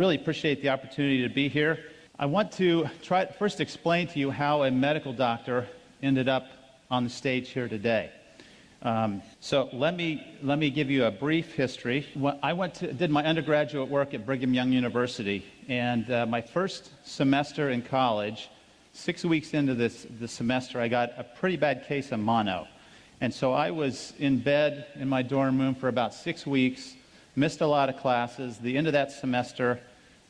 really appreciate the opportunity to be here. I want to first explain to you how a medical doctor ended up on the stage here today. So let me give you a brief history. I did my undergraduate work at Brigham Young University, and my first semester in college, 6 weeks into the semester, I got a pretty bad case of mono. And so I was in bed in my dorm room for about 6 weeks, missed a lot of classes. The end of that semester,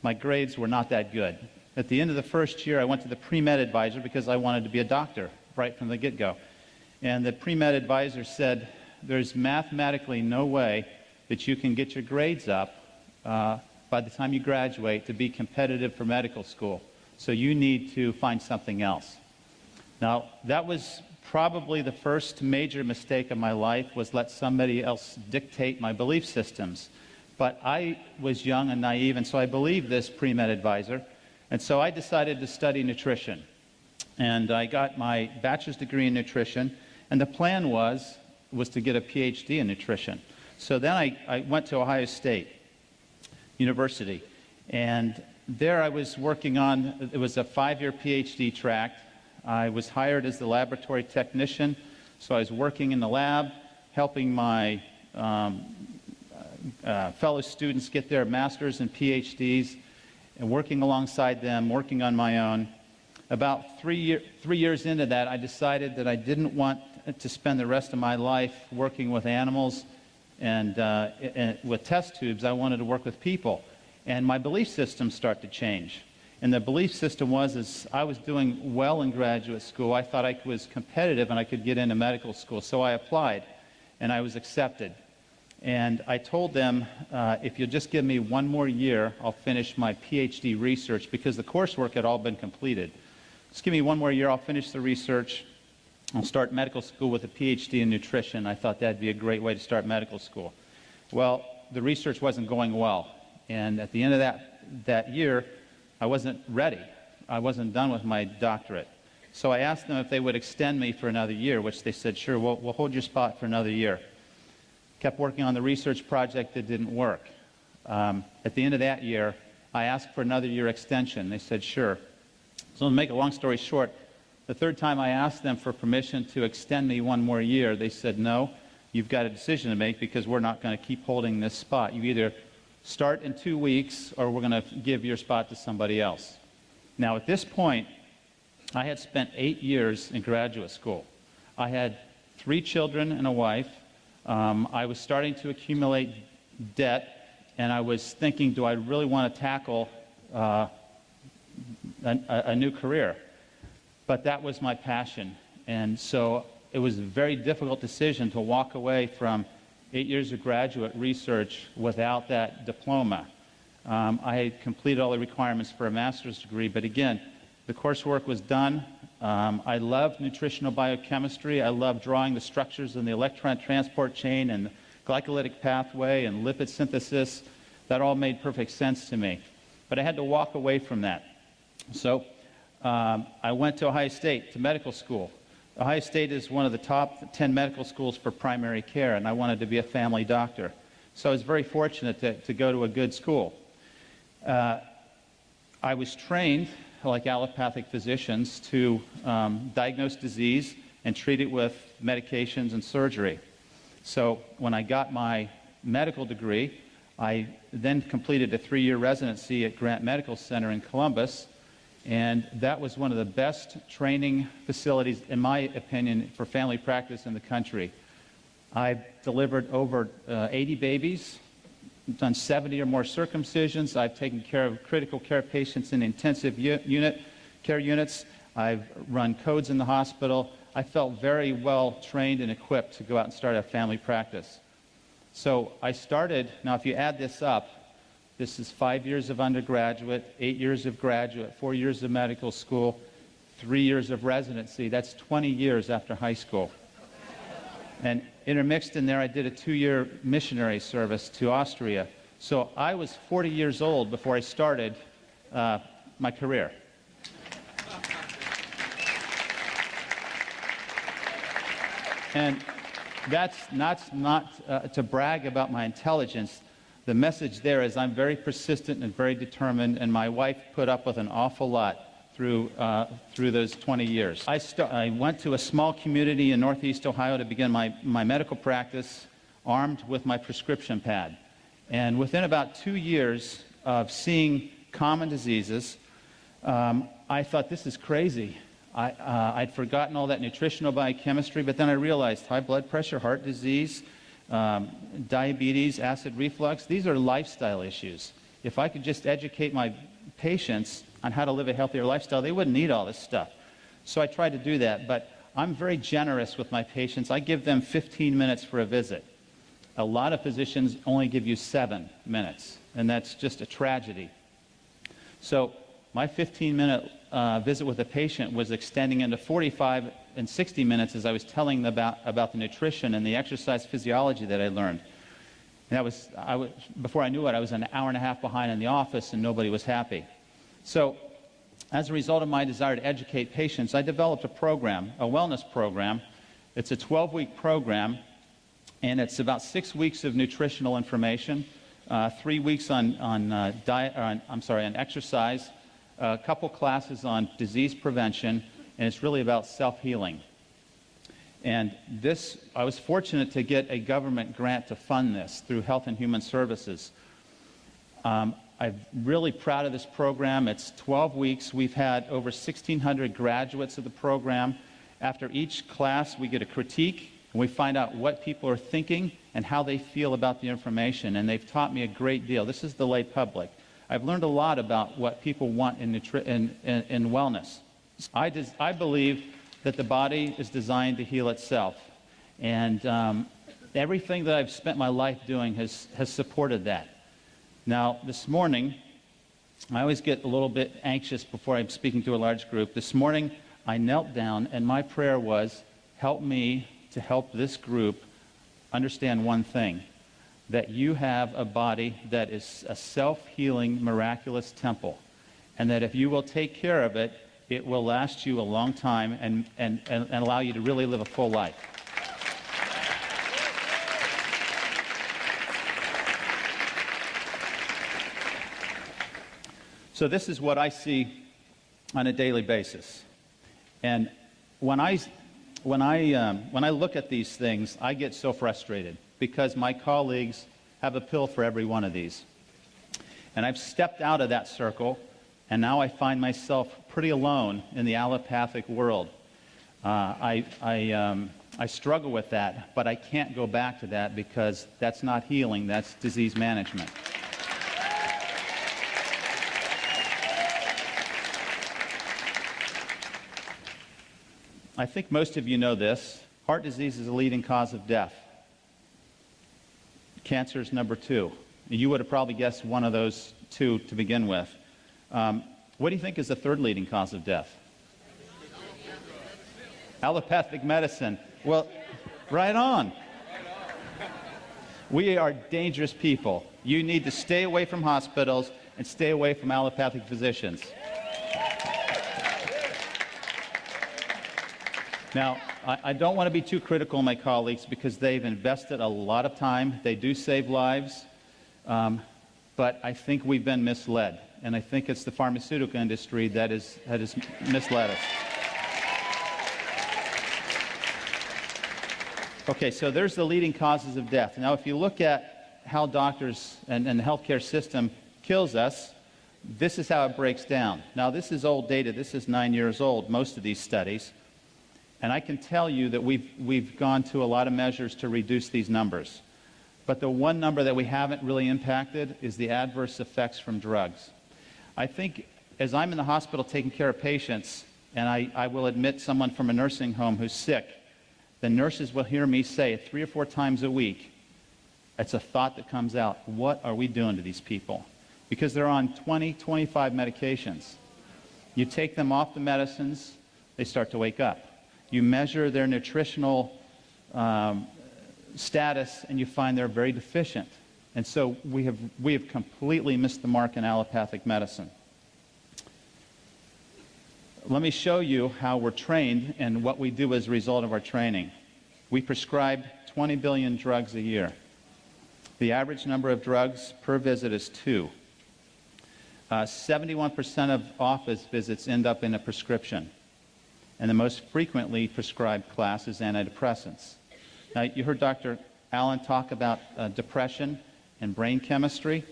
my grades were not that good. At the end of the first year, I went to the pre-med advisor because I wanted to be a doctor right from the get-go. And the pre-med advisor said, there's mathematically no way that you can get your grades up by the time you graduate to be competitive for medical school. So you need to find something else. Now, that was probably the first major mistake of my life, was let somebody else dictate my belief systems. But I was young and naive, and so I believed this pre-med advisor. And so I decided to study nutrition. And I got my bachelor's degree in nutrition, and the plan was to get a PhD in nutrition. So then I went to Ohio State University, and there I was working on, it was a 5-year PhD track. I was hired as the laboratory technician, so I was working in the lab, helping my fellow students get their master's and PhDs, and working alongside them, working on my own. About 3 years into that, I decided that I didn't want to spend the rest of my life working with animals and with test tubes. I wanted to work with people. And my belief system started to change. And the belief system was, I was doing well in graduate school. I thought I was competitive and I could get into medical school. So I applied, and I was accepted. And I told them, if you'll just give me 1 more year, I'll finish my PhD research, because the coursework had all been completed. Just give me 1 more year, I'll finish the research. I'll start medical school with a PhD in nutrition. I thought that'd be a great way to start medical school. Well, the research wasn't going well. And at the end of that year, I wasn't ready. I wasn't done with my doctorate. So I asked them if they would extend me for another year, which they said, sure, we'll hold your spot for another year. Kept working on the research project that didn't work. At the end of that year, I asked for another year extension. They said, sure. So to make a long story short, the third time I asked them for permission to extend me 1 more year, they said, no, you've got a decision to make, because we're not going to keep holding this spot. You either start in 2 weeks, or we're going to give your spot to somebody else. Now, at this point, I had spent 8 years in graduate school. I had 3 children and a wife. I was starting to accumulate debt, and I was thinking, do I really want to tackle a new career? But that was my passion, and so it was a very difficult decision to walk away from 8 years of graduate research without that diploma. I had completed all the requirements for a master's degree, but again, the coursework was done. I loved nutritional biochemistry. I loved drawing the structures in the electron transport chain and the glycolytic pathway and lipid synthesis. That all made perfect sense to me. But I had to walk away from that. So I went to Ohio State to medical school. Ohio State is one of the top 10 medical schools for primary care, and I wanted to be a family doctor. So I was very fortunate to go to a good school. I was trained, like allopathic physicians, to diagnose disease and treat it with medications and surgery. So when I got my medical degree, I then completed a 3-year residency at Grant Medical Center in Columbus, and that was one of the best training facilities, in my opinion, for family practice in the country. I've delivered over 80 babies, done 70 or more circumcisions. I've taken care of critical care patients in intensive care units. I've run codes in the hospital. I felt very well trained and equipped to go out and start a family practice. So I started, now if you add this up, this is 5 years of undergraduate, 8 years of graduate, 4 years of medical school, 3 years of residency. That's 20 years after high school. And intermixed in there, I did a 2-year missionary service to Austria. So I was 40 years old before I started my career. And that's not to brag about my intelligence, The message there is I'm very persistent and very determined, and my wife put up with an awful lot through those 20 years. I went to a small community in Northeast Ohio to begin my medical practice, armed with my prescription pad. And within about 2 years of seeing common diseases, I thought, this is crazy. I'd forgotten all that nutritional biochemistry, but then I realized high blood pressure, heart disease, diabetes, acid reflux, these are lifestyle issues. If I could just educate my patients on how to live a healthier lifestyle, they wouldn't need all this stuff. So I tried to do that, but I'm very generous with my patients. I give them 15 minutes for a visit. A lot of physicians only give you 7 minutes, and that's just a tragedy. So my 15-minute visit with a patient was extending into 45 and 60 minutes as I was telling them about the nutrition and the exercise physiology that I learned. And before I knew it, I was an hour and a half behind in the office, and nobody was happy. So as a result of my desire to educate patients, I developed a program, a wellness program. It's a 12-week program, and it's about 6 weeks of nutritional information, 3 weeks on exercise, a couple classes on disease prevention, and it's really about self-healing. And this, I was fortunate to get a government grant to fund this through Health and Human Services. I'm really proud of this program. It's 12 weeks. We've had over 1,600 graduates of the program. After each class, we get a critique, and we find out what people are thinking and how they feel about the information, and they've taught me a great deal. This is the lay public. I've learned a lot about what people want in wellness. I believe that the body is designed to heal itself, and everything that I've spent my life doing has supported that. Now, this morning, I always get a little bit anxious before I'm speaking to a large group. This morning, I knelt down, and my prayer was, help me to help this group understand one thing, that you have a body that is a self-healing, miraculous temple, and that if you will take care of it, it will last you a long time and allow you to really live a full life. So this is what I see on a daily basis. And when I look at these things, I get so frustrated because my colleagues have a pill for every one of these. And I've stepped out of that circle, and now I find myself pretty alone in the allopathic world. I struggle with that, but I can't go back to that because that's not healing, that's disease management. I think most of you know this. Heart disease is the leading cause of death. Cancer is number 2. You would have probably guessed one of those 2 to begin with. What do you think is the 3rd leading cause of death? Allopathic medicine. Well, right on. We are dangerous people. You need to stay away from hospitals and stay away from allopathic physicians. Now, I don't want to be too critical of my colleagues because they've invested a lot of time. They do save lives, but I think we've been misled, and I think it's the pharmaceutical industry that has misled us. Okay, so there's the leading causes of death. Now, if you look at how doctors and the healthcare system kills us, this is how it breaks down. Now, this is old data. This is 9 years old, most of these studies. And I can tell you that we've gone to a lot of measures to reduce these numbers. But the one number that we haven't really impacted is the adverse effects from drugs. I think as I'm in the hospital taking care of patients, and I will admit someone from a nursing home who's sick, the nurses will hear me say 3 or 4 times a week, it's a thought that comes out, what are we doing to these people? Because they're on 20, 25 medications. You take them off the medicines, they start to wake up. You measure their nutritional status, and you find they're very deficient. And so we have completely missed the mark in allopathic medicine. Let me show you how we're trained and what we do as a result of our training. We prescribe 20 billion drugs a year. The average number of drugs per visit is 2. 71% of office visits end up in a prescription, and the most frequently prescribed class is antidepressants. Now, you heard Dr. Allen talk about depression and brain chemistry.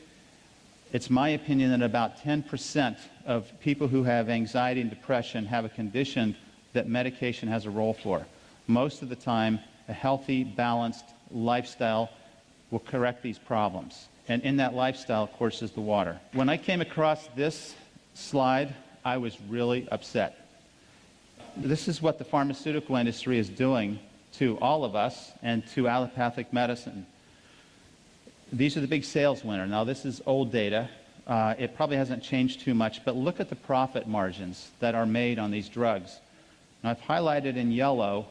It's my opinion that about 10% of people who have anxiety and depression have a condition that medication has a role for. Most of the time, a healthy, balanced lifestyle will correct these problems. And in that lifestyle, of course, is the water. When I came across this slide, I was really upset. This is what the pharmaceutical industry is doing to all of us and to allopathic medicine. These are the big sales winners. Now, this is old data. It probably hasn't changed too much, but look at the profit margins that are made on these drugs. Now, I've highlighted in yellow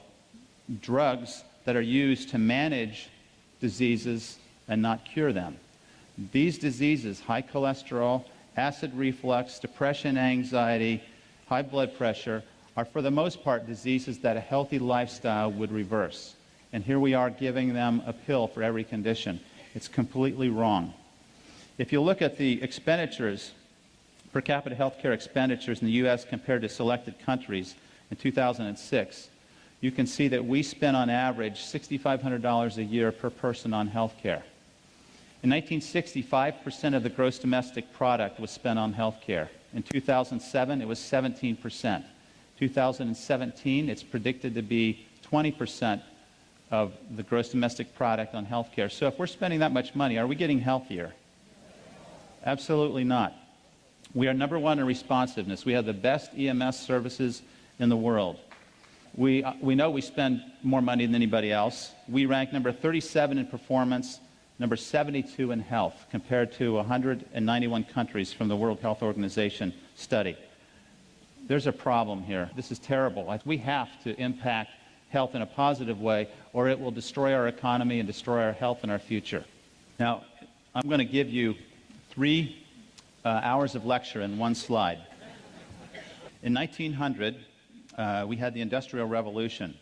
drugs that are used to manage diseases and not cure them. These diseases, high cholesterol, acid reflux, depression, anxiety, high blood pressure, are for the most part diseases that a healthy lifestyle would reverse. And here we are giving them a pill for every condition. It's completely wrong. If you look at the expenditures, per capita healthcare expenditures in the U.S. compared to selected countries in 2006, you can see that we spend on average $6,500 a year per person on healthcare. In 1960, 5% of the gross domestic product was spent on healthcare. In 2007, it was 17%. 2017, it's predicted to be 20% of the gross domestic product on healthcare. So if we're spending that much money, are we getting healthier? Absolutely not. We are number one in responsiveness. We have the best EMS services in the world. We know we spend more money than anybody else. We rank number 37 in performance, number 72 in health, compared to 191 countries from the World Health Organization study. There's a problem here. This is terrible. We have to impact health in a positive way, or it will destroy our economy and destroy our health and our future. Now, I'm going to give you 3 hours of lecture in one slide. In 1900, we had the Industrial Revolution.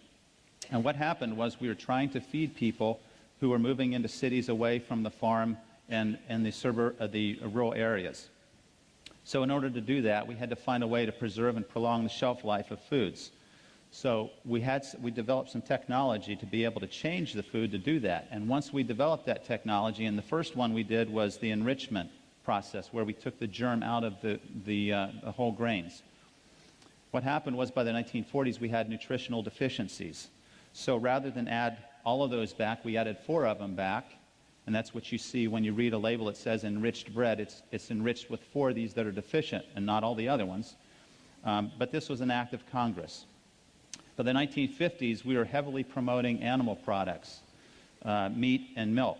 And what happened was we were trying to feed people who were moving into cities away from the farm and the rural areas. So in order to do that, we had to find a way to preserve and prolong the shelf life of foods. So we developed some technology to be able to change the food to do that. And once we developed that technology, and the first one we did was the enrichment process, where we took the germ out of the whole grains. What happened was by the 1940s, we had nutritional deficiencies. So rather than add all of those back, we added 4 of them back. And that's what you see when you read a label that says enriched bread. It's enriched with 4 of these that are deficient and not all the other ones. But this was an act of Congress. By the 1950s, we were heavily promoting animal products, meat and milk.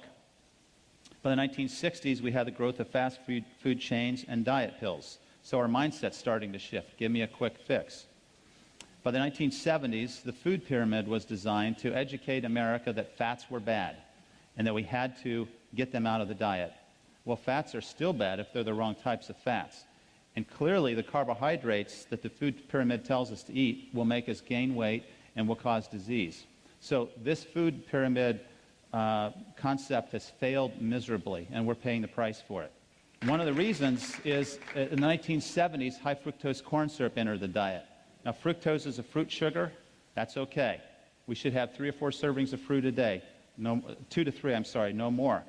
By the 1960s, we had the growth of fast food chains and diet pills. So our mindset's starting to shift. Give me a quick fix. By the 1970s, the food pyramid was designed to educate America that fats were bad and that we had to get them out of the diet. Well, fats are still bad if they're the wrong types of fats. And clearly, the carbohydrates that the food pyramid tells us to eat will make us gain weight and will cause disease. So this food pyramid concept has failed miserably, and we're paying the price for it. One of the reasons is in the 1970s, high fructose corn syrup entered the diet. Now, fructose is a fruit sugar. That's okay. We should have 3 or 4 servings of fruit a day. No, 2 to 3, I'm sorry, no more.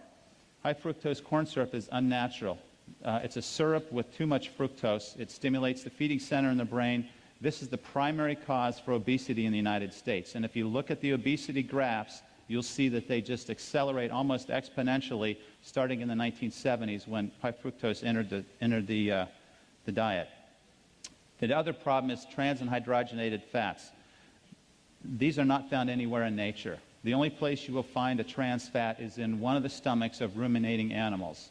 High fructose corn syrup is unnatural. It's a syrup with too much fructose. It stimulates the feeding center in the brain. This is the primary cause for obesity in the United States. And if you look at the obesity graphs, you'll see that they just accelerate almost exponentially starting in the 1970s when high fructose entered the diet. The other problem is trans and hydrogenated fats. These are not found anywhere in nature. The only place you will find a trans fat is in one of the stomachs of ruminating animals.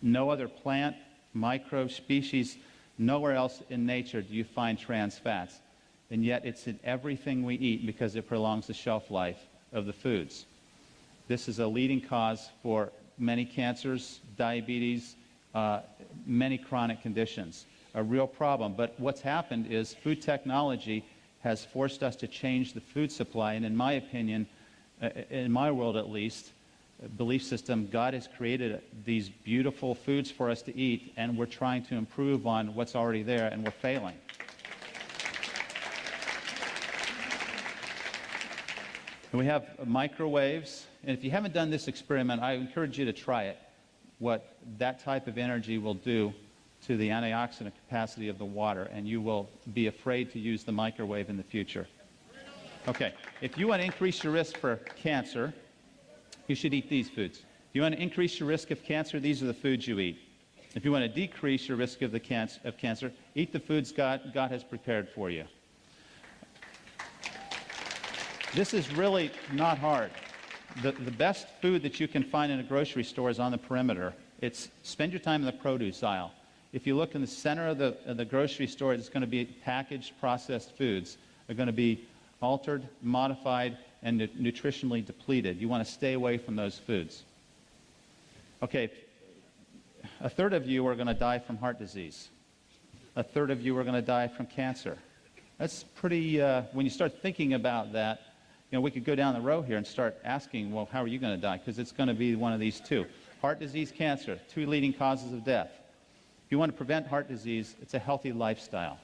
No other plant, microbe, species, nowhere else in nature do you find trans fats. And yet it's in everything we eat because it prolongs the shelf life of the foods. This is a leading cause for many cancers, diabetes, many chronic conditions. A real problem. But what's happened is food technology has forced us to change the food supply, and in my opinion, in my world at least, belief system, God has created these beautiful foods for us to eat, and we're trying to improve on what's already there, and we're failing. And we have microwaves, and if you haven't done this experiment, I encourage you to try it, what that type of energy will do to the antioxidant capacity of the water, and you will be afraid to use the microwave in the future. Okay, if you want to increase your risk for cancer, you should eat these foods. If you want to increase your risk of cancer, these are the foods you eat. If you want to decrease your risk of cancer, eat the foods God has prepared for you. This is really not hard. The best food that you can find in a grocery store is on the perimeter. Spend your time in the produce aisle. If you look in the center of the grocery store, it's going to be packaged, processed foods. They're going to be altered, modified, and nutritionally depleted. You want to stay away from those foods. Okay, a third of you are going to die from heart disease. A third of you are going to die from cancer. That's pretty, when you start thinking about that, we could go down the row here and start asking, well, how are you going to die? Because it's going to be one of these two. Heart disease, cancer, two leading causes of death. If you want to prevent heart disease, it's a healthy lifestyle.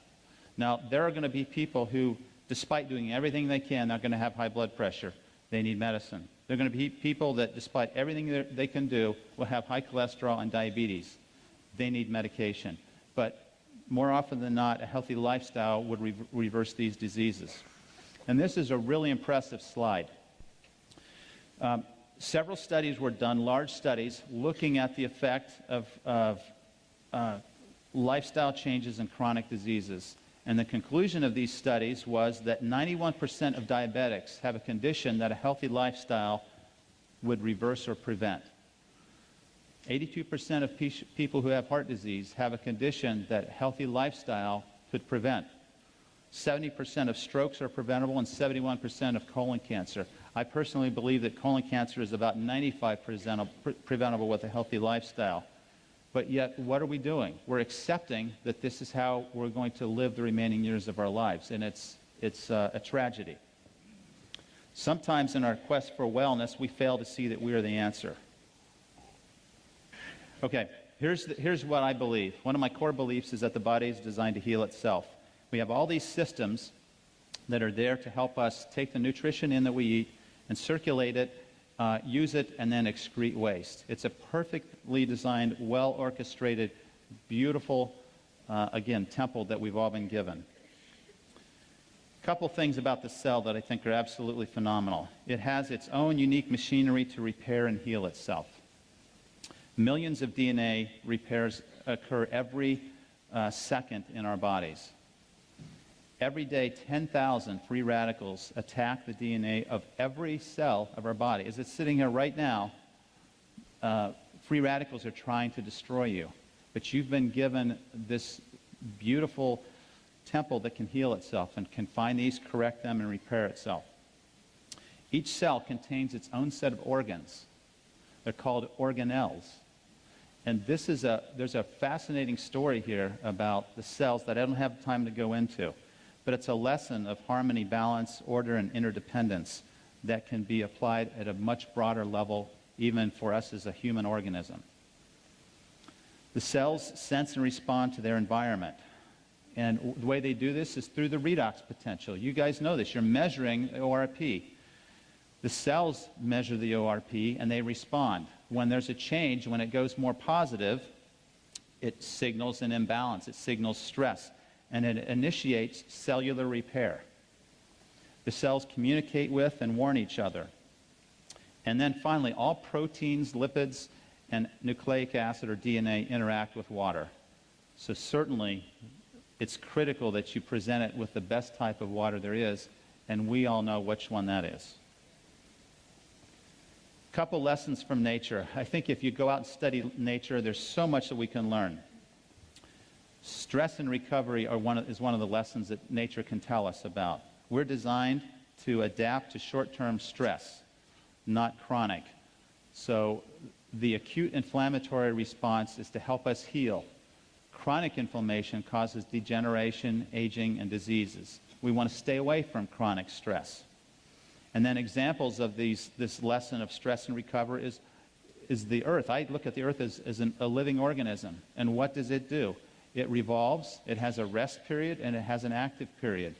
Now, there are going to be people who, despite doing everything they can, they're going to have high blood pressure. They need medicine. There are going to be people that, despite everything they can do, will have high cholesterol and diabetes. They need medication. But more often than not, a healthy lifestyle would reverse these diseases. And this is a really impressive slide. Several studies were done, large studies, looking at the effect of lifestyle changes and chronic diseases. And the conclusion of these studies was that 91% of diabetics have a condition that a healthy lifestyle would reverse or prevent. 82% of people who have heart disease have a condition that a healthy lifestyle could prevent. 70% of strokes are preventable, and 71% of colon cancer. I personally believe that colon cancer is about 95% preventable with a healthy lifestyle. But yet, what are we doing? We're accepting that this is how we're going to live the remaining years of our lives, and it's a tragedy. Sometimes in our quest for wellness, we fail to see that we are the answer. Okay, here's what I believe. One of my core beliefs is that the body is designed to heal itself. We have all these systems that are there to help us take the nutrition in that we eat and circulate it, use it, and then excrete waste. It's a perfectly designed, well-orchestrated, beautiful, again, temple that we've all been given. A couple things about the cell that I think are absolutely phenomenal. It has its own unique machinery to repair and heal itself. Millions of DNA repairs occur every second in our bodies. Every day, 10,000 free radicals attack the DNA of every cell of our body. As it's sitting here right now, free radicals are trying to destroy you. But you've been given this beautiful temple that can heal itself and can find these, correct them, and repair itself. Each cell contains its own set of organs. They're called organelles. And there's a fascinating story here about the cells that I don't have time to go into. But it's a lesson of harmony, balance, order, and interdependence that can be applied at a much broader level, even for us as a human organism. The cells sense and respond to their environment. And the way they do this is through the redox potential. You guys know this. You're measuring ORP. The cells measure the ORP, and they respond. When there's a change, when it goes more positive, it signals an imbalance. It signals stress. And it initiates cellular repair. The cells communicate with and warn each other. And then finally, all proteins, lipids, and nucleic acid or DNA interact with water. So certainly, it's critical that you present it with the best type of water there is, and we all know which one that is. A couple lessons from nature. I think if you go out and study nature, there's so much that we can learn. Stress and recovery is one of the lessons that nature can tell us about. We're designed to adapt to short-term stress, not chronic. So the acute inflammatory response is to help us heal. Chronic inflammation causes degeneration, aging, and diseases. We want to stay away from chronic stress. And then examples of this lesson of stress and recovery is is the Earth. I look at the Earth as a living organism. And what does it do? It revolves, it has a rest period, and it has an active period.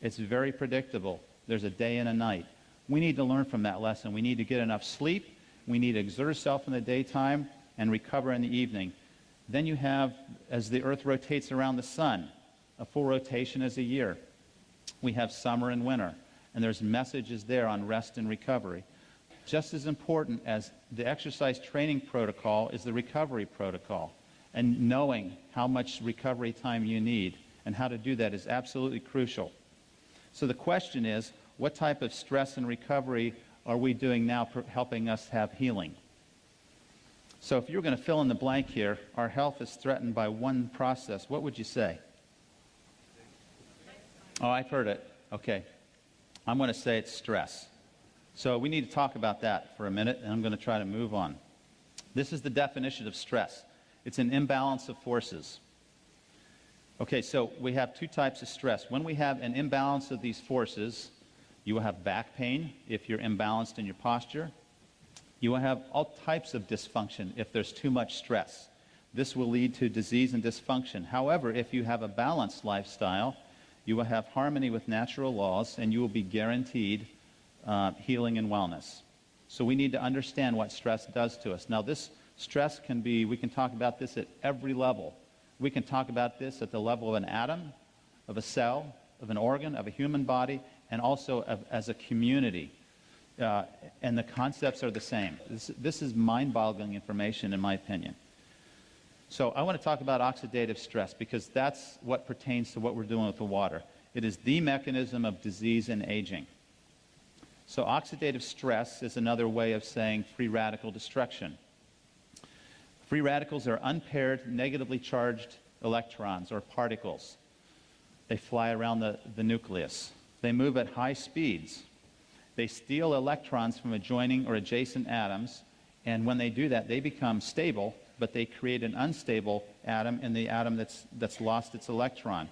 It's very predictable. There's a day and a night. We need to learn from that lesson. We need to get enough sleep. We need to exert ourselves in the daytime and recover in the evening. Then you have, as the Earth rotates around the sun, a full rotation is a year. We have summer and winter, and there's messages there on rest and recovery. Just as important as the exercise training protocol is the recovery protocol, and knowing how much recovery time you need and how to do that is absolutely crucial. So the question is, what type of stress and recovery are we doing now helping us have healing? So if you were going to fill in the blank here, our health is threatened by one process. What would you say? Oh, I've heard it. Okay. I'm going to say it's stress. So we need to talk about that for a minute, and I'm going to try to move on. This is the definition of stress. It's an imbalance of forces. Okay, so we have two types of stress. When we have an imbalance of these forces, you will have back pain if you're imbalanced in your posture. You will have all types of dysfunction if there's too much stress. This will lead to disease and dysfunction. However, if you have a balanced lifestyle, you will have harmony with natural laws, and you will be guaranteed healing and wellness. So we need to understand what stress does to us. Now, this stress can be, we can talk about this at every level. We can talk about this at the level of an atom, of a cell, of an organ, of a human body, and also as a community. And the concepts are the same. This is mind-boggling information, in my opinion. So I want to talk about oxidative stress because that's what pertains to what we're doing with the water. It is the mechanism of disease and aging. So oxidative stress is another way of saying free radical destruction. Free radicals are unpaired, negatively charged electrons or particles. They fly around the nucleus. They move at high speeds. They steal electrons from adjoining or adjacent atoms, and when they do that, they become stable, but they create an unstable atom in the atom that's lost its electron.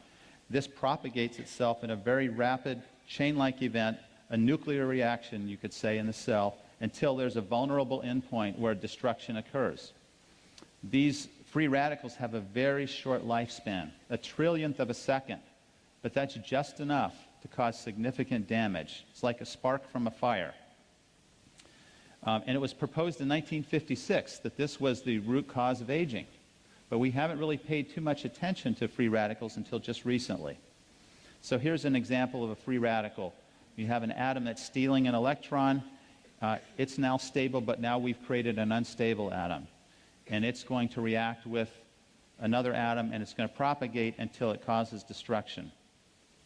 This propagates itself in a very rapid, chain-like event, a nuclear reaction, you could say, in the cell, until there's a vulnerable endpoint where destruction occurs. These free radicals have a very short lifespan, a trillionth of a second, but that's just enough to cause significant damage. It's like a spark from a fire. And it was proposed in 1956 that this was the root cause of aging. But we haven't really paid too much attention to free radicals until just recently. So here's an example of a free radical. You have an atom that's stealing an electron. It's now stable, but now we've created an unstable atom. And it's going to react with another atom, and it's going to propagate until it causes destruction.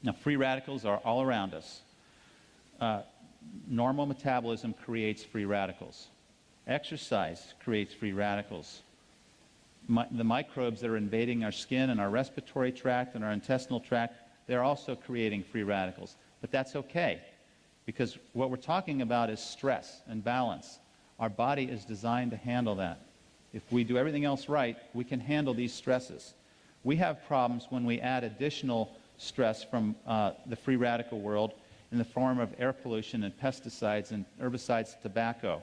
Now, free radicals are all around us. Normal metabolism creates free radicals. Exercise creates free radicals. The microbes that are invading our skin and our respiratory tract and our intestinal tract, they're also creating free radicals. But that's okay, because what we're talking about is stress and balance. Our body is designed to handle that. If we do everything else right, we can handle these stresses. We have problems when we add additional stress from the free radical world in the form of air pollution and pesticides and herbicides, tobacco,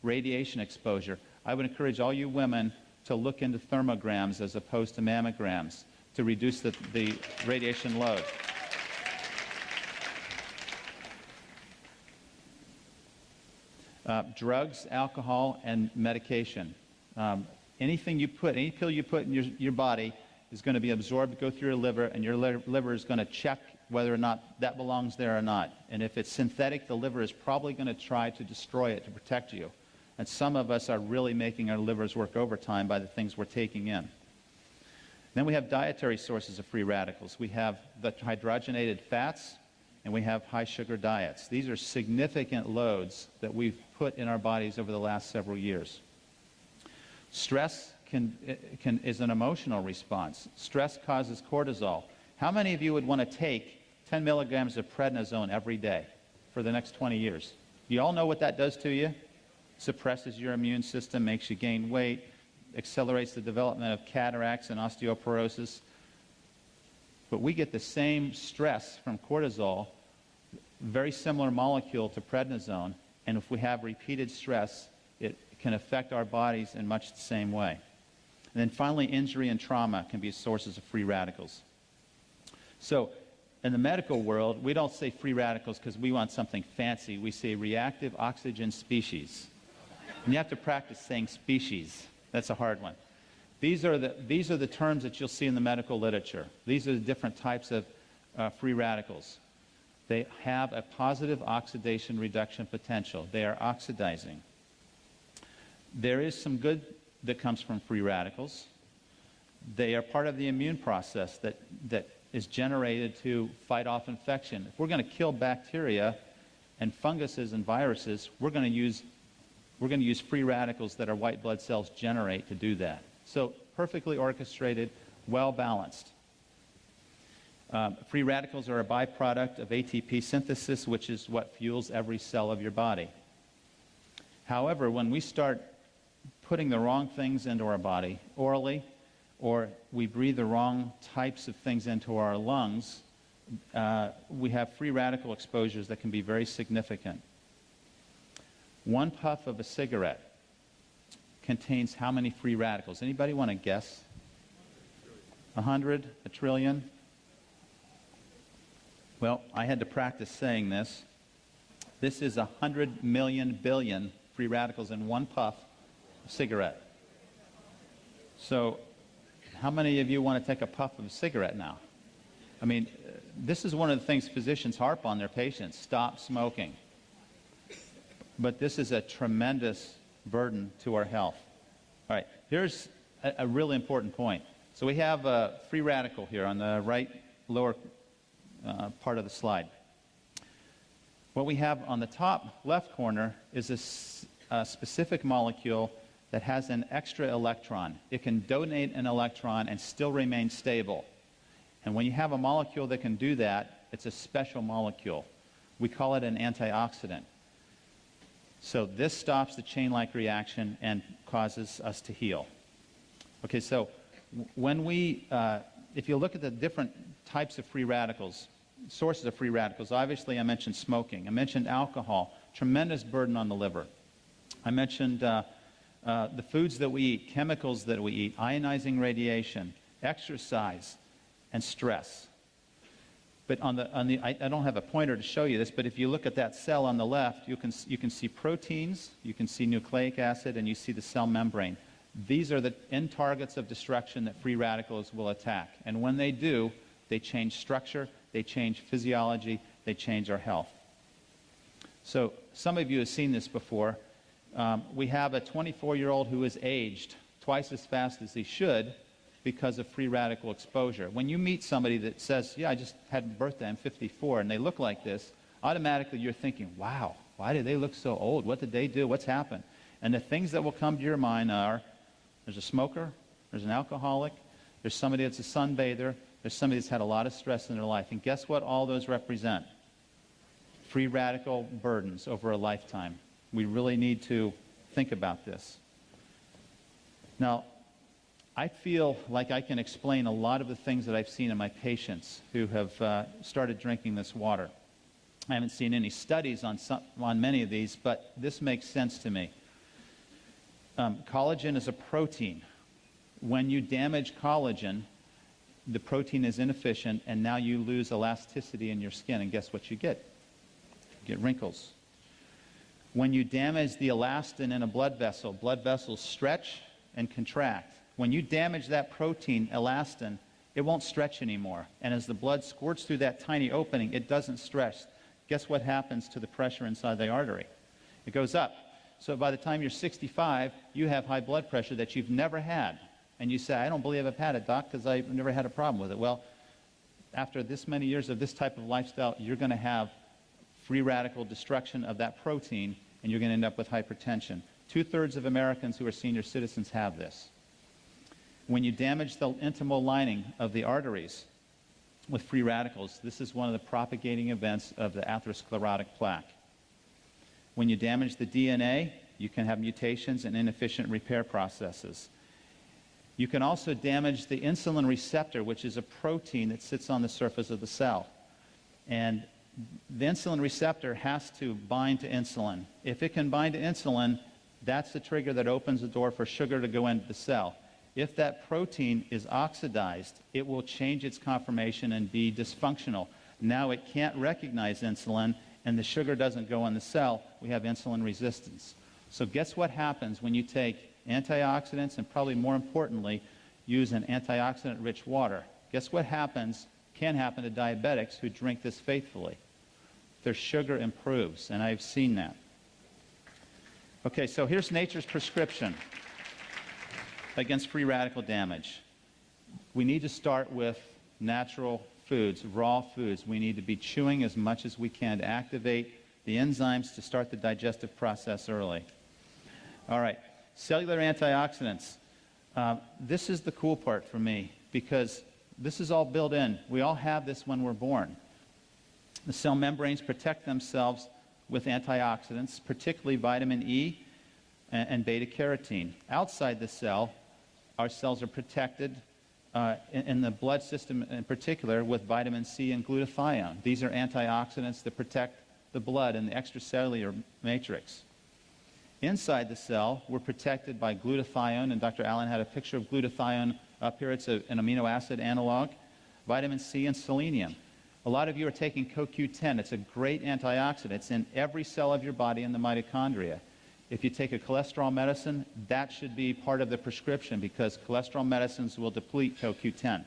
radiation exposure. I would encourage all you women to look into thermograms as opposed to mammograms to reduce the radiation load. Drugs, alcohol, and medication. Any pill you put in your body is going to be absorbed, go through your liver, and your liver is going to check whether or not that belongs there or not. And if it's synthetic, the liver is probably going to try to destroy it to protect you. And some of us are really making our livers work overtime by the things we're taking in. Then we have dietary sources of free radicals. We have the hydrogenated fats, and we have high sugar diets. These are significant loads that we've put in our bodies over the last several years. Stress is an emotional response. Stress causes cortisol. How many of you would want to take 10 milligrams of prednisone every day for the next 20 years? You all know what that does to you? Suppresses your immune system, makes you gain weight, accelerates the development of cataracts and osteoporosis. But we get the same stress from cortisol, very similar molecule to prednisone, and if we have repeated stress, it can affect our bodies in much the same way. And then finally, injury and trauma can be sources of free radicals. So in the medical world, we don't say free radicals because we want something fancy. We say reactive oxygen species. And you have to practice saying species. That's a hard one. These are the terms that you'll see in the medical literature. These are the different types of free radicals. They have a positive oxidation reduction potential. They are oxidizing. There is some good that comes from free radicals. They are part of the immune process that is generated to fight off infection. If we're going to kill bacteria and funguses and viruses, we're going to use free radicals that our white blood cells generate to do that. So perfectly orchestrated, well balanced. Free radicals are a byproduct of ATP synthesis, which is what fuels every cell of your body. However, when we start putting the wrong things into our body orally, or we breathe the wrong types of things into our lungs, we have free radical exposures that can be very significant. One puff of a cigarette contains how many free radicals? Anybody want to guess? 100? A trillion? Well, I had to practice saying this. This is 100 million billion free radicals in one puff of cigarette. So how many of you want to take a puff of a cigarette now? I mean, this is one of the things physicians harp on their patients: stop smoking. But this is a tremendous burden to our health. All right, here's a really important point. So we have a free radical here on the right lower part of the slide. What we have on the top left corner is a specific molecule that has an extra electron. It can donate an electron and still remain stable. And when you have a molecule that can do that, it's a special molecule. We call it an antioxidant. So this stops the chain-like reaction and causes us to heal. Okay, so when if you look at the different types of free radicals, sources of free radicals, obviously I mentioned smoking. I mentioned alcohol, tremendous burden on the liver. I mentioned the foods that we eat, chemicals that we eat, ionizing radiation, exercise, and stress. But I don't have a pointer to show you this, but if you look at that cell on the left, you can see proteins, you can see nucleic acid, and you see the cell membrane. These are the end targets of destruction that free radicals will attack. And when they do, they change structure, they change physiology, they change our health. So some of you have seen this before. We have a 24-year-old who is aged twice as fast as he should because of free radical exposure. When you meet somebody that says, yeah, I just had a birthday, I'm 54, and they look like this, automatically you're thinking, wow, why do they look so old? What did they do? What's happened? And the things that will come to your mind are, there's a smoker, there's an alcoholic, there's somebody that's a sunbather, there's somebody that's had a lot of stress in their life. And guess what all those represent? Free radical burdens over a lifetime. We really need to think about this. Now, I feel like I can explain a lot of the things that I've seen in my patients who have started drinking this water. I haven't seen any studies on many of these, but this makes sense to me. Collagen is a protein. When you damage collagen, the protein is inefficient, and now you lose elasticity in your skin, and guess what you get? You get wrinkles. When you damage the elastin in a blood vessels stretch and contract. When you damage that protein, elastin, it won't stretch anymore. And as the blood squirts through that tiny opening, it doesn't stretch. Guess what happens to the pressure inside the artery? It goes up. So by the time you're 65, you have high blood pressure that you've never had. And you say, I don't believe I've had it, doc, because I've never had a problem with it. Well, after this many years of this type of lifestyle, you're going to have free radical destruction of that protein, and you're going to end up with hypertension. 2/3 of Americans who are senior citizens have this. When you damage the intimal lining of the arteries with free radicals, this is one of the propagating events of the atherosclerotic plaque. When you damage the DNA, you can have mutations and inefficient repair processes. You can also damage the insulin receptor, which is a protein that sits on the surface of the cell. And the insulin receptor has to bind to insulin. If it can bind to insulin, That's the trigger that opens the door for sugar to go into the cell. If that protein is oxidized, it will change its conformation and be dysfunctional. Now it can't recognize insulin, and the sugar doesn't go in the cell. We have insulin resistance. So guess what happens when you take antioxidants and, probably more importantly, use an antioxidant-rich water? Guess what can happen to diabetics who drink this faithfully? Their sugar improves, and I've seen that. Okay, so here's nature's prescription against free radical damage. We need to start with natural foods, raw foods. We need to be chewing as much as we can to activate the enzymes to start the digestive process early. All right, cellular antioxidants. This is the cool part for me, because this is all built in. We all have this when we're born. The cell membranes protect themselves with antioxidants, particularly vitamin E and beta-carotene. Outside the cell, our cells are protected in the blood system in particular with vitamin C and glutathione. These are antioxidants that protect the blood and the extracellular matrix. Inside the cell, we're protected by glutathione, and Dr. Allen had a picture of glutathione up here. It's an amino acid analog, vitamin C and selenium. A lot of you are taking CoQ10. It's a great antioxidant. It's in every cell of your body in the mitochondria. If you take a cholesterol medicine, that should be part of the prescription, because cholesterol medicines will deplete CoQ10.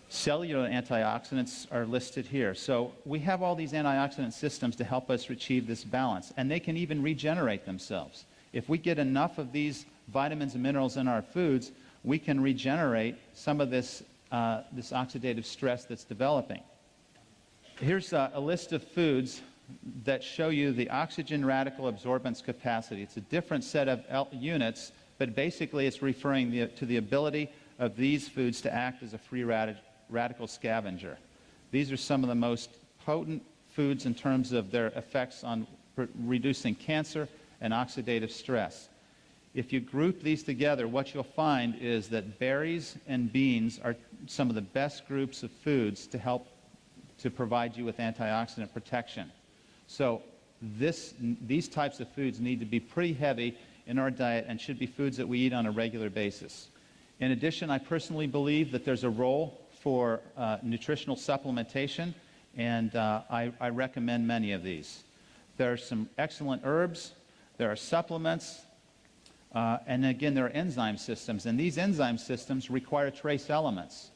Cellular antioxidants are listed here. So we have all these antioxidant systems to help us achieve this balance, and they can even regenerate themselves. If we get enough of these vitamins and minerals in our foods, we can regenerate some of this oxidative stress that's developing. Here's a list of foods that show you the oxygen radical absorbance capacity. It's a different set of units, but basically it's referring to the ability of these foods to act as a free radical scavenger. These are some of the most potent foods in terms of their effects on reducing cancer and oxidative stress. If you group these together, what you'll find is that berries and beans are some of the best groups of foods to help to provide you with antioxidant protection. So these types of foods need to be pretty heavy in our diet and should be foods that we eat on a regular basis. In addition, I personally believe that there's a role for nutritional supplementation, and I recommend many of these. There are some excellent herbs, there are supplements, and again, there are enzyme systems, and these enzyme systems require trace elements.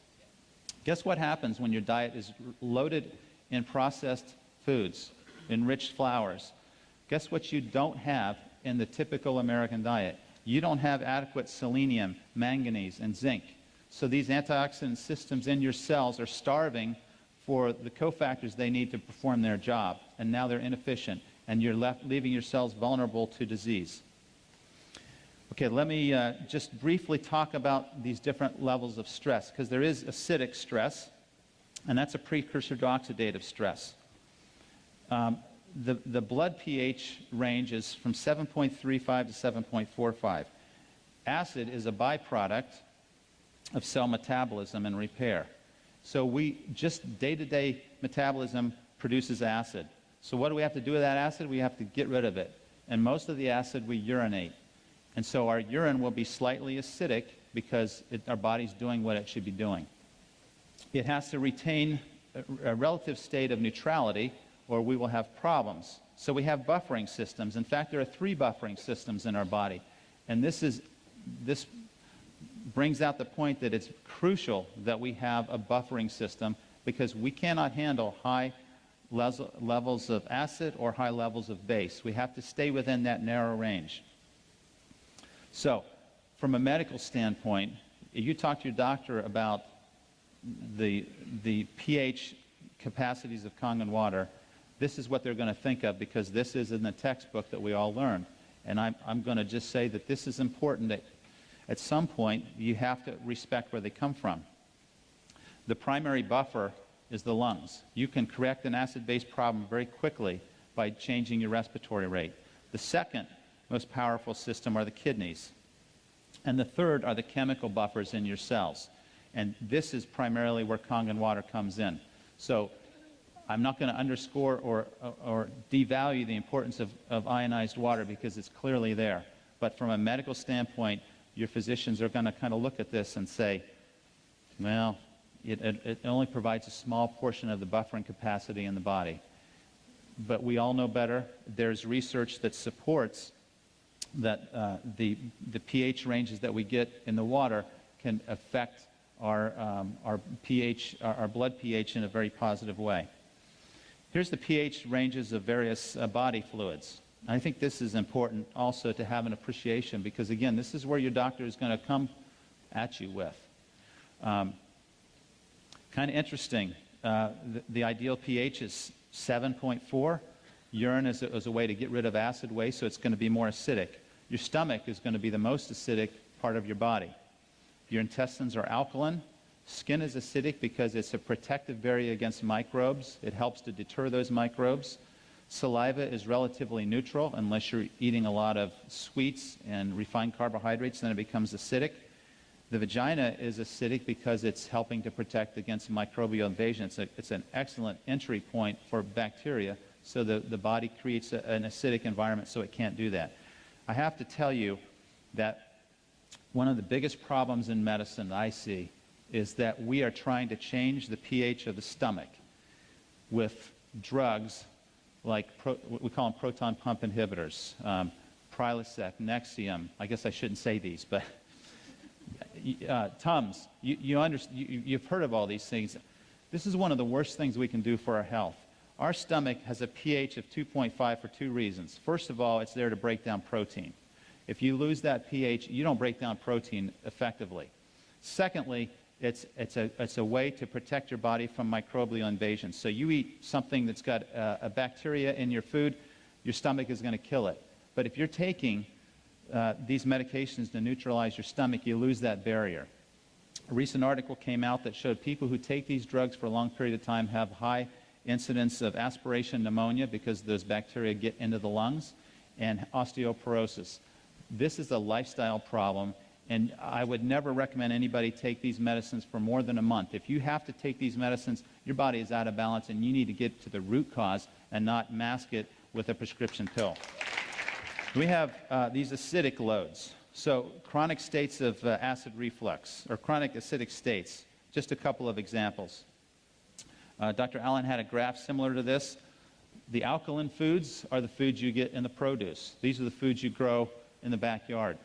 Guess what happens when your diet is loaded in processed foods, enriched flours? Guess what you don't have in the typical American diet? You don't have adequate selenium, manganese, and zinc. So these antioxidant systems in your cells are starving for the cofactors they need to perform their job, and now they're inefficient, and you're leaving your cells vulnerable to disease. Okay, let me just briefly talk about these different levels of stress, because there is acidic stress, and that's a precursor to oxidative stress. The blood pH range is from 7.35 to 7.45. Acid is a byproduct of cell metabolism and repair. So just day-to-day metabolism produces acid. So what do we have to do with that acid? We have to get rid of it. And most of the acid we urinate. And so our urine will be slightly acidic because our body's doing what it should be doing. It has to retain a relative state of neutrality, or we will have problems. So we have buffering systems. In fact, there are 3 buffering systems in our body. And this brings out the point that it's crucial that we have a buffering system, because we cannot handle high levels of acid or high levels of base. We have to stay within that narrow range. So, from a medical standpoint, if you talk to your doctor about the pH capacities of Kangen water, this is what they're going to think of, because this is in the textbook that we all learn. And I'm going to just say that this is important, that at some point you have to respect where they come from. The primary buffer is the lungs. You can correct an acid-base problem very quickly by changing your respiratory rate. The second most powerful system are the kidneys. And the third are the chemical buffers in your cells. And this is primarily where Kangen water comes in. So I'm not going to underscore or devalue the importance of ionized water because it's clearly there. But from a medical standpoint, your physicians are going to kind of look at this and say, well, it only provides a small portion of the buffering capacity in the body. But we all know better. There's research that supports that the pH ranges that we get in the water can affect our pH, our blood pH in a very positive way. Here's the pH ranges of various body fluids. I think this is important also to have an appreciation because, again, this is where your doctor is going to come at you with. Kind of interesting. The ideal pH is 7.4. Urine is a way to get rid of acid waste, so it's going to be more acidic. Your stomach is going to be the most acidic part of your body. Your intestines are alkaline. Skin is acidic because it's a protective barrier against microbes. It helps to deter those microbes. Saliva is relatively neutral unless you're eating a lot of sweets and refined carbohydrates, then it becomes acidic. The vagina is acidic because it's helping to protect against microbial invasion. It's an excellent entry point for bacteria, so the body creates an acidic environment so it can't do that. I have to tell you that one of the biggest problems in medicine that I see is that we are trying to change the pH of the stomach with drugs like, we call them proton pump inhibitors, Prilosec, Nexium. I guess I shouldn't say these, but Tums. You've heard of all these things. This is one of the worst things we can do for our health. Our stomach has a pH of 2.5 for two reasons. First of all, it's there to break down protein. If you lose that pH, you don't break down protein effectively. Secondly, it's a way to protect your body from microbial invasion. So you eat something that's got a bacteria in your food, your stomach is going to kill it. But if you're taking these medications to neutralize your stomach, you lose that barrier. A recent article came out that showed people who take these drugs for a long period of time have high incidence of aspiration pneumonia because those bacteria get into the lungs, and osteoporosis. This is a lifestyle problem, and I would never recommend anybody take these medicines for more than a month. If you have to take these medicines, your body is out of balance, and you need to get to the root cause and not mask it with a prescription pill. We have these acidic loads. So chronic states of acid reflux, or chronic acidic states. Just a couple of examples. Dr. Allen had a graph similar to this. The alkaline foods are the foods you get in the produce. These are the foods you grow in the backyard.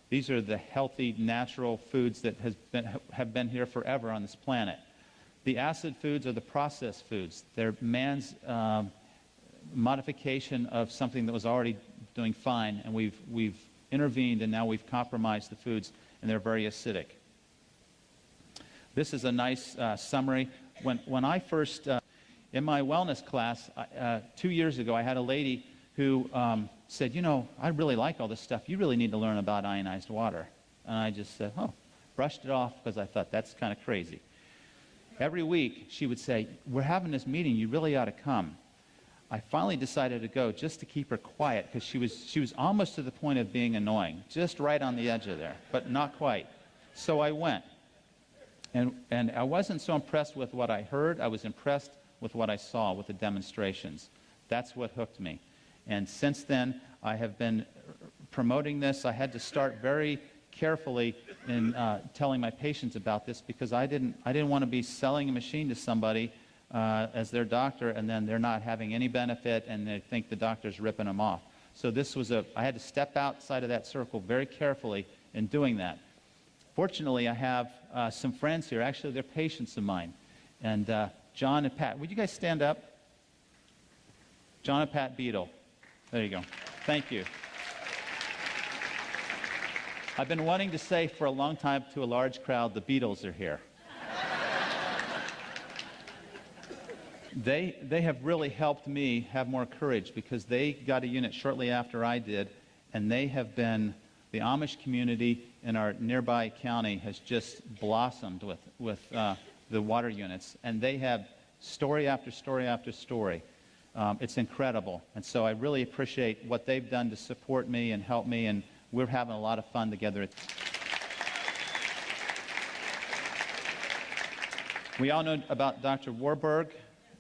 These are the healthy, natural foods that have been here forever on this planet. The acid foods are the processed foods. They're man's modification of something that was already doing fine, and we've intervened, and now we've compromised the foods, and they're very acidic. This is a nice summary. When I first, in my wellness class 2 years ago, I had a lady who said, you know, I really like all this stuff. You really need to learn about ionized water. And I just said, oh, brushed it off because I thought that's kind of crazy. Every week she would say, we're having this meeting, you really ought to come. I finally decided to go just to keep her quiet because she was almost to the point of being annoying, just right on the edge of there, but not quite. So I went. And I wasn't so impressed with what I heard. I was impressed with what I saw with the demonstrations. That's what hooked me. And since then, I have been promoting this. I had to start very carefully in telling my patients about this because I didn't want to be selling a machine to somebody as their doctor, and then they're not having any benefit, and they think the doctor's ripping them off. So this was I had to step outside of that circle very carefully in doing that. Fortunately, I have some friends here. Actually, they're patients of mine. And John and Pat. Would you guys stand up? John and Pat Beadle. There you go. Thank you. I've been wanting to say for a long time to a large crowd, the Beatles are here. They have really helped me have more courage because they got a unit shortly after I did, and they have been, the Amish community in our nearby county has just blossomed with the water units, and they have story after story after story. It's incredible, and so I really appreciate what they've done to support me and help me, and we're having a lot of fun together. We all know about Dr. Warburg.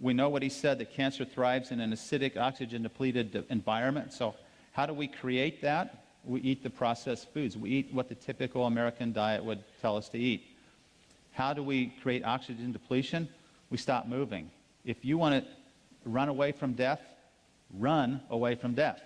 We know what he said, that cancer thrives in an acidic, oxygen-depleted environment. So how do we create that? We eat the processed foods. We eat what the typical American diet would tell us to eat. How do we create oxygen depletion? We stop moving. If you want to run away from death, run away from death.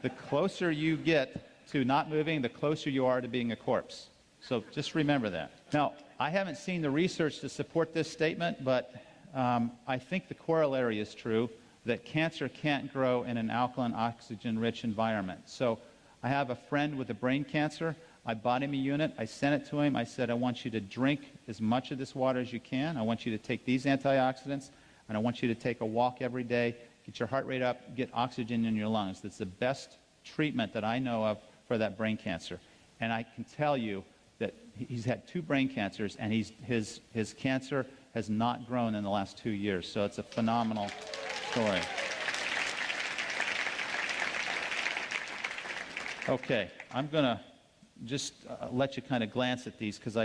The closer you get to not moving, the closer you are to being a corpse. So just remember that. Now, I haven't seen the research to support this statement, but I think the corollary is true, that cancer can't grow in an alkaline, oxygen-rich environment. So I have a friend with a brain cancer. I bought him a unit. I sent it to him. I said, I want you to drink as much of this water as you can. I want you to take these antioxidants, and I want you to take a walk every day, get your heart rate up, get oxygen in your lungs. That's the best treatment that I know of for that brain cancer. And I can tell you that he's had 2 brain cancers, and his cancer has not grown in the last 2 years. So it's a phenomenal story. Okay, I'm going to just let you kind of glance at these, because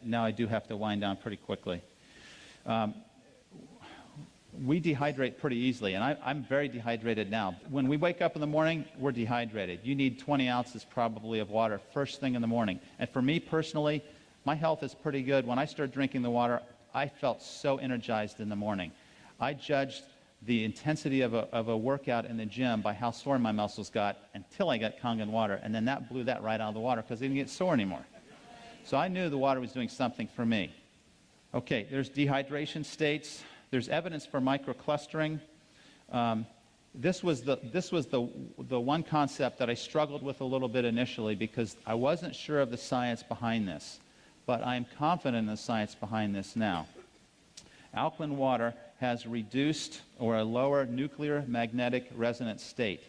now I do have to wind down pretty quickly. We dehydrate pretty easily, and I'm very dehydrated now. When we wake up in the morning, we're dehydrated. You need 20 ounces probably of water first thing in the morning. And for me personally, my health is pretty good. When I started drinking the water, I felt so energized in the morning. I judged the intensity of a workout in the gym by how sore my muscles got until I got Kangen water, and then that blew that right out of the water because I didn't get sore anymore. So I knew the water was doing something for me. Okay, there's dehydration states. There's evidence for microclustering. This was the one concept that I struggled with a little bit initially because I wasn't sure of the science behind this, but I am confident in the science behind this now. Alkaline water has reduced or a lower nuclear magnetic resonance state.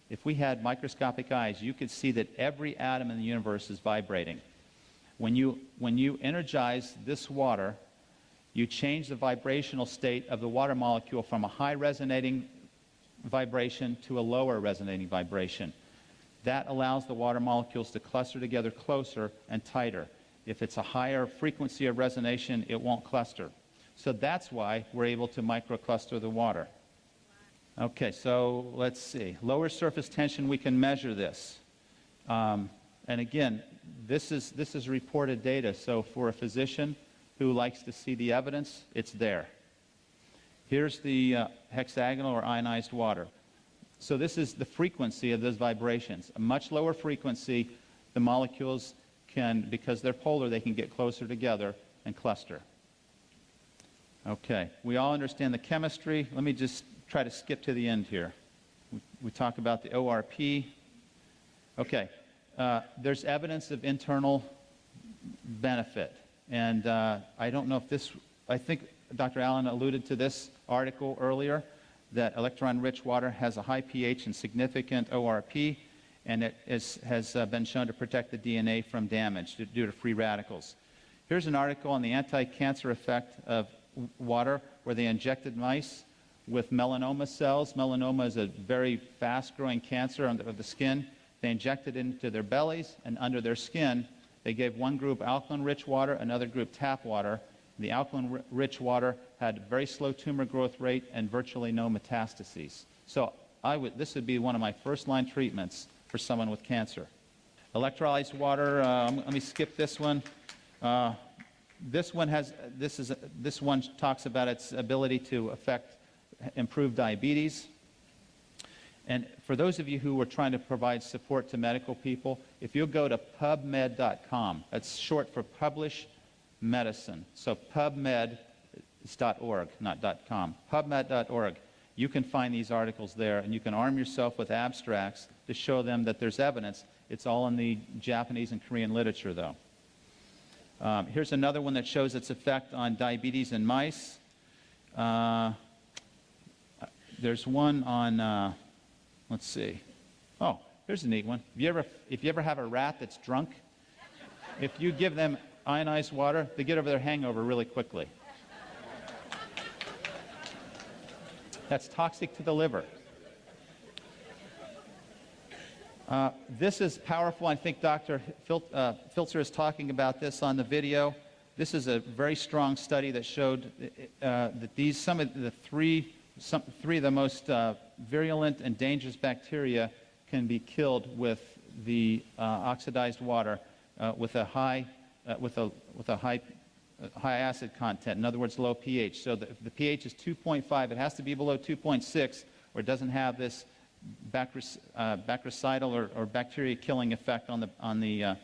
If we had microscopic eyes, you could see that every atom in the universe is vibrating. When you energize this water, you change the vibrational state of the water molecule from a high resonating vibration to a lower resonating vibration. That allows the water molecules to cluster together closer and tighter. If it's a higher frequency of resonation, it won't cluster. So that's why we're able to microcluster the water. Okay, so let's see. Lower surface tension, we can measure this. And again, this is reported data. So for a physician who likes to see the evidence, it's there. Here's the hexagonal or ionized water. So this is the frequency of those vibrations. A much lower frequency, the molecules can, because they're polar, they can get closer together and cluster. Okay, we all understand the chemistry. Let me just try to skip to the end here. We talk about the ORP. Okay, there's evidence of internal benefit. And I don't know if this, I think Dr. Allen alluded to this article earlier, that electron-rich water has a high pH and significant ORP, and it has been shown to protect the DNA from damage due to free radicals. Here's an article on the anti-cancer effect of water where they injected mice with melanoma cells. Melanoma is a very fast-growing cancer of the skin. They injected it into their bellies, and under their skin, they gave one group alkaline-rich water, another group tap water. The alkaline-rich water had very slow tumor growth rate and virtually no metastases. So this would be one of my first-line treatments for someone with cancer. Electrolyzed water, let me skip this one. This one talks about its ability to improve diabetes. And for those of you who are trying to provide support to medical people, if you'll go to pubmed.com, that's short for Publish Medicine. So pubmed is .org, not .com. Pubmed.org. You can find these articles there, and you can arm yourself with abstracts to show them that there's evidence. It's all in the Japanese and Korean literature, though. Here's another one that shows its effect on diabetes in mice. There's one on, let's see. Oh, here's a neat one. If you ever have a rat that's drunk, if you give them ionized water, they get over their hangover really quickly. That's toxic to the liver. This is powerful. I think Dr. Filzer is talking about this on the video. this is a very strong study that showed that some of the three of the most virulent and dangerous bacteria can be killed with the oxidized water with a high acid content. In other words, low pH. So if the pH is 2.5, it has to be below 2.6, or it doesn't have this bactericidal or bacteria-killing effect on the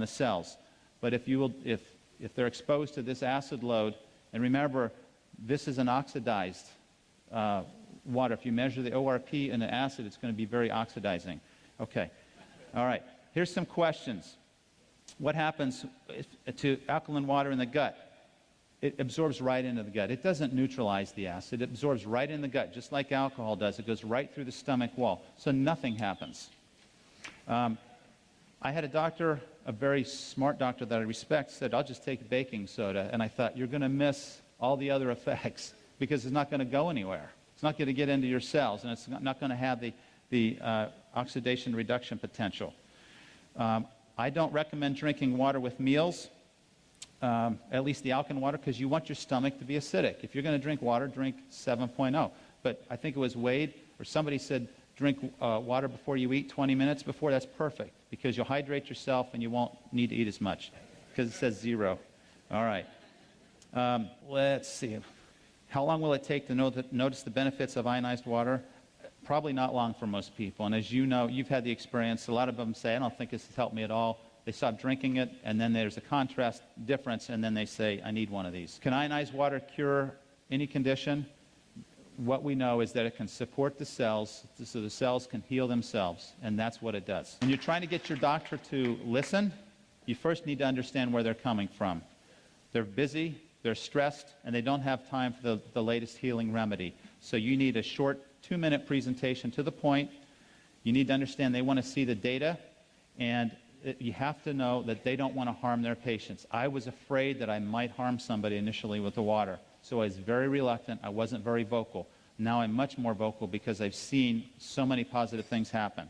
cells. But if they're exposed to this acid load, and remember, this is an oxidized water. If you measure the ORP in the acid, it's going to be very oxidizing. Okay. All right. Here's some questions. What happens to alkaline water in the gut? It absorbs right into the gut. It doesn't neutralize the acid. It absorbs right in the gut, just like alcohol does. It goes right through the stomach wall. So nothing happens. I had a doctor, a very smart doctor that I respect, said, I'll just take baking soda. And I thought, you're going to miss all the other effects because it's not going to go anywhere. It's not going to get into your cells, and it's not going to have the oxidation reduction potential. I don't recommend drinking water with meals, at least the alkaline water, because you want your stomach to be acidic. If you're going to drink water, drink 7.0. But I think it was Wade or somebody said drink water before you eat 20 minutes before. That's perfect because you'll hydrate yourself and you won't need to eat as much because it says 0. All right. Let's see. How long will it take to notice the benefits of ionized water? Probably not long for most people. And as you know, you've had the experience. A lot of them say, I don't think this has helped me at all. They stop drinking it, and then there's a contrast difference, and then they say, I need one of these. Can ionized water cure any condition? What we know is that it can support the cells, so the cells can heal themselves, and that's what it does. When you're trying to get your doctor to listen, you first need to understand where they're coming from. They're busy, they're stressed, and they don't have time for the latest healing remedy. So you need a short 2-minute presentation to the point. You need to understand they want to see the data, and you have to know that they don't want to harm their patients. I was afraid that I might harm somebody initially with the water, so I was very reluctant. I wasn't very vocal. Now I'm much more vocal because I've seen so many positive things happen.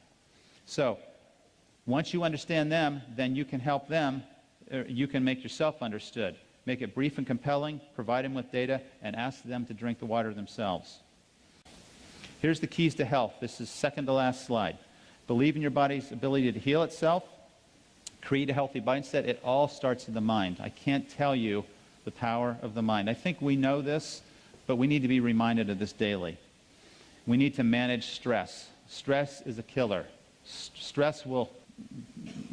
So once you understand them, then you can help them. You can make yourself understood. Make it brief and compelling, provide them with data, and ask them to drink the water themselves. Here's the keys to health. This is second to last slide. Believe in your body's ability to heal itself. Create a healthy mindset. It all starts in the mind. I can't tell you the power of the mind. I think we know this, but we need to be reminded of this daily. We need to manage stress. Stress is a killer. Stress will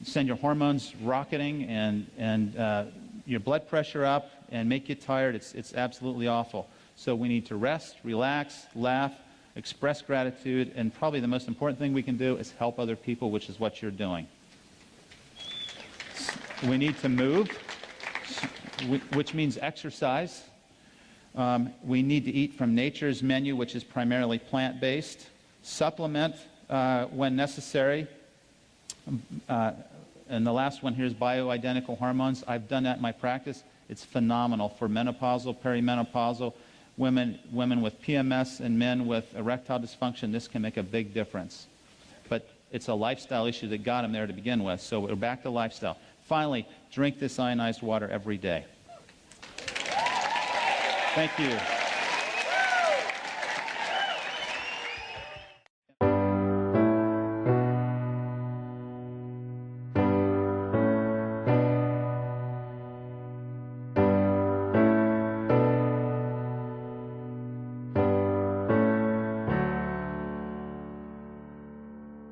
send your hormones rocketing and your blood pressure up and make you tired. It's absolutely awful. So we need to rest, relax, laugh, express gratitude, and probably the most important thing we can do is help other people, which is what you're doing. We need to move, which means exercise. We need to eat from nature's menu, which is primarily plant-based. Supplement when necessary. And the last one here is bioidentical hormones. I've done that in my practice. It's phenomenal for menopausal, perimenopausal, women with PMS and men with erectile dysfunction. This can make a big difference. But it's a lifestyle issue that got them there to begin with. So we're back to lifestyle. Finally, drink this ionized water every day. Thank you.